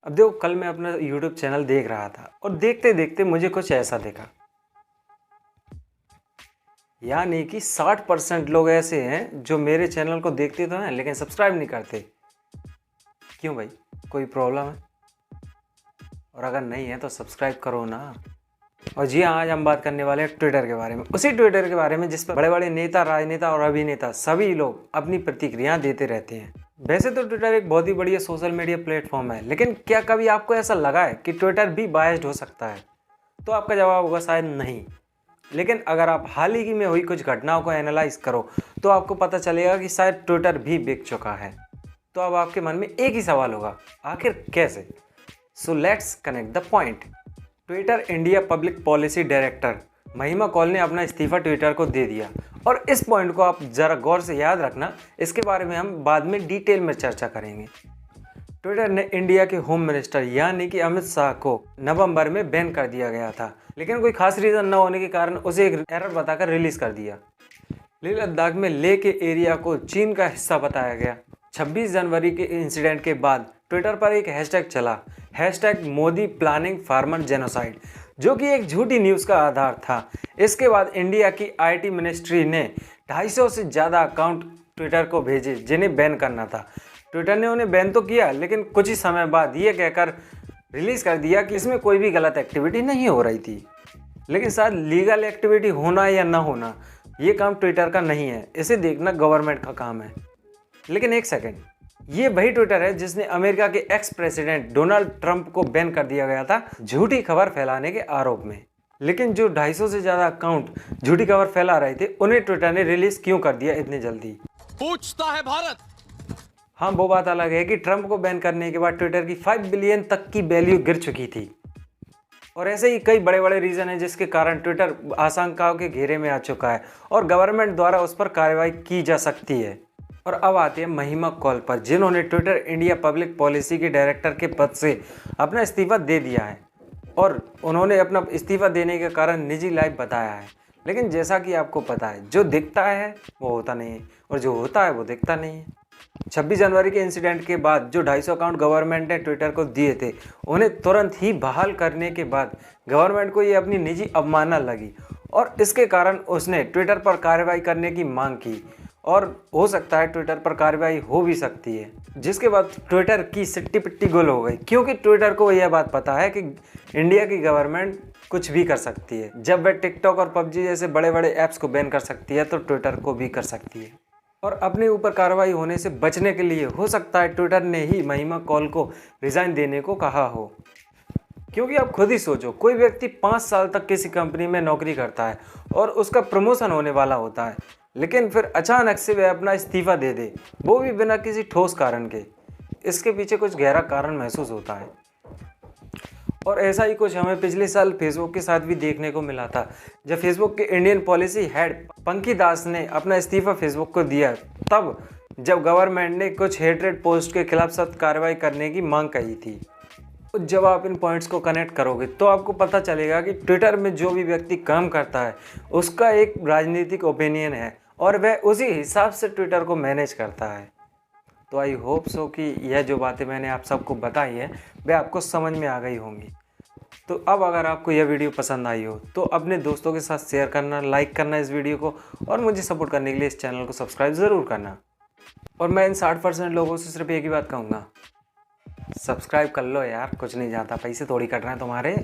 अब देखो, कल मैं अपना यूट्यूब चैनल देख रहा था और देखते देखते मुझे कुछ ऐसा दिखा, यानी कि 60% लोग ऐसे हैं जो मेरे चैनल को देखते तो हैं लेकिन सब्सक्राइब नहीं करते। क्यों भाई, कोई प्रॉब्लम है? और अगर नहीं है तो सब्सक्राइब करो ना। और जी हाँ, आज हम बात करने वाले हैं ट्विटर के बारे में, उसी ट्विटर के बारे में जिस पर बड़े बड़े नेता, राजनेता और अभिनेता सभी लोग अपनी प्रतिक्रिया देते रहते हैं। वैसे तो ट्विटर एक बहुत ही बढ़िया सोशल मीडिया प्लेटफॉर्म है, लेकिन क्या कभी आपको ऐसा लगा है कि ट्विटर भी बायस्ड हो सकता है? तो आपका जवाब होगा शायद नहीं। लेकिन अगर आप हाल ही में हुई कुछ घटनाओं को एनालाइज करो तो आपको पता चलेगा कि शायद ट्विटर भी बिक चुका है। तो अब आपके मन में एक ही सवाल होगा, आखिर कैसे? So let's connect the point. Twitter India public policy director महिमा कौल ने अपना इस्तीफा ट्विटर को दे दिया, और इस पॉइंट को आप ज़रा गौर से याद रखना, इसके बारे में हम बाद में डिटेल में चर्चा करेंगे। ट्विटर ने इंडिया के होम मिनिस्टर यानी कि अमित शाह को नवंबर में बैन कर दिया गया था, लेकिन कोई खास रीज़न न होने के कारण उसे एक एरर बताकर रिलीज़ कर दिया। लेह लद्दाख में लेह के एरिया को चीन का हिस्सा बताया गया। 26 जनवरी के इंसिडेंट के बाद ट्विटर पर एक हैशटैग चला, hashtag Modi planning farmer genocide, जो कि एक झूठी न्यूज़ का आधार था। इसके बाद इंडिया की आईटी मिनिस्ट्री ने 250 से ज़्यादा अकाउंट ट्विटर को भेजे जिन्हें बैन करना था। ट्विटर ने उन्हें बैन तो किया, लेकिन कुछ ही समय बाद ये कहकर रिलीज़ कर दिया कि इसमें कोई भी गलत एक्टिविटी नहीं हो रही थी। लेकिन शायद लीगल एक्टिविटी होना या ना होना ये काम ट्विटर का नहीं है, इसे देखना गवर्नमेंट का काम है। लेकिन एक सेकेंड, ये वही ट्विटर है जिसने अमेरिका के एक्स प्रेसिडेंट डोनाल्ड ट्रंप को बैन कर दिया गया था झूठी खबर फैलाने के आरोप में। लेकिन जो 250 से ज़्यादा अकाउंट झूठी खबर फैला रहे थे उन्हें ट्विटर ने रिलीज क्यों कर दिया इतनी जल्दी? पूछता है भारत। हाँ, वो बात अलग है कि ट्रंप को बैन करने के बाद ट्विटर की 5 बिलियन तक की वैल्यू गिर चुकी थी। और ऐसे ही कई बड़े बड़े रीज़न हैं जिसके कारण ट्विटर आशंकाओं के घेरे में आ चुका है और गवर्नमेंट द्वारा उस पर कार्रवाई की जा सकती है। और अब आते हैं महिमा कौल पर, जिन्होंने ट्विटर इंडिया पब्लिक पॉलिसी के डायरेक्टर के पद से अपना इस्तीफा दे दिया है। और उन्होंने अपना इस्तीफा देने के कारण निजी लाइफ बताया है। लेकिन जैसा कि आपको पता है, जो दिखता है वो होता नहीं है और जो होता है वो दिखता नहीं है। 26 जनवरी के इंसिडेंट के बाद जो 250 अकाउंट गवर्नमेंट ने ट्विटर को दिए थे, उन्हें तुरंत ही बहाल करने के बाद गवर्नमेंट को ये अपनी निजी अवमानना लगी और इसके कारण उसने ट्विटर पर कार्रवाई करने की मांग की। और हो सकता है ट्विटर पर कार्रवाई हो भी सकती है, जिसके बाद ट्विटर की सिट्टी पिट्टी गुल हो गई, क्योंकि ट्विटर को यह बात पता है कि इंडिया की गवर्नमेंट कुछ भी कर सकती है। जब वह टिकटॉक और पबजी जैसे बड़े बड़े ऐप्स को बैन कर सकती है तो ट्विटर को भी कर सकती है। और अपने ऊपर कार्रवाई होने से बचने के लिए हो सकता है ट्विटर ने ही महिमा कौल को रिज़ाइन देने को कहा हो। क्योंकि आप खुद ही सोचो, कोई व्यक्ति 5 साल तक किसी कंपनी में नौकरी करता है और उसका प्रमोशन होने वाला होता है, लेकिन फिर अचानक से वह अपना इस्तीफा दे दे, वो भी बिना किसी ठोस कारण के। इसके पीछे कुछ गहरा कारण महसूस होता है। और ऐसा ही कुछ हमें पिछले साल फेसबुक के साथ भी देखने को मिला था, जब फेसबुक के इंडियन पॉलिसी हेड पंकी दास ने अपना इस्तीफा फेसबुक को दिया, तब जब गवर्नमेंट ने कुछ हेटेड पोस्ट के खिलाफ सख्त कार्रवाई करने की मांग कही थी। जब आप इन पॉइंट्स को कनेक्ट करोगे तो आपको पता चलेगा कि ट्विटर में जो भी व्यक्ति काम करता है उसका एक राजनीतिक ओपिनियन है और वह उसी हिसाब से ट्विटर को मैनेज करता है। तो आई होप सो कि यह जो बातें मैंने आप सबको बताई है वह आपको समझ में आ गई होंगी। तो अब अगर आपको यह वीडियो पसंद आई हो तो अपने दोस्तों के साथ शेयर करना, लाइक करना इस वीडियो को, और मुझे सपोर्ट करने के लिए इस चैनल को सब्सक्राइब ज़रूर करना। और मैं इन 60% लोगों से सिर्फ एक ही बात कहूँगा, सब्सक्राइब कर लो यार, कुछ नहीं जाता, पैसे थोड़ी कट रहे हैं तुम्हारे।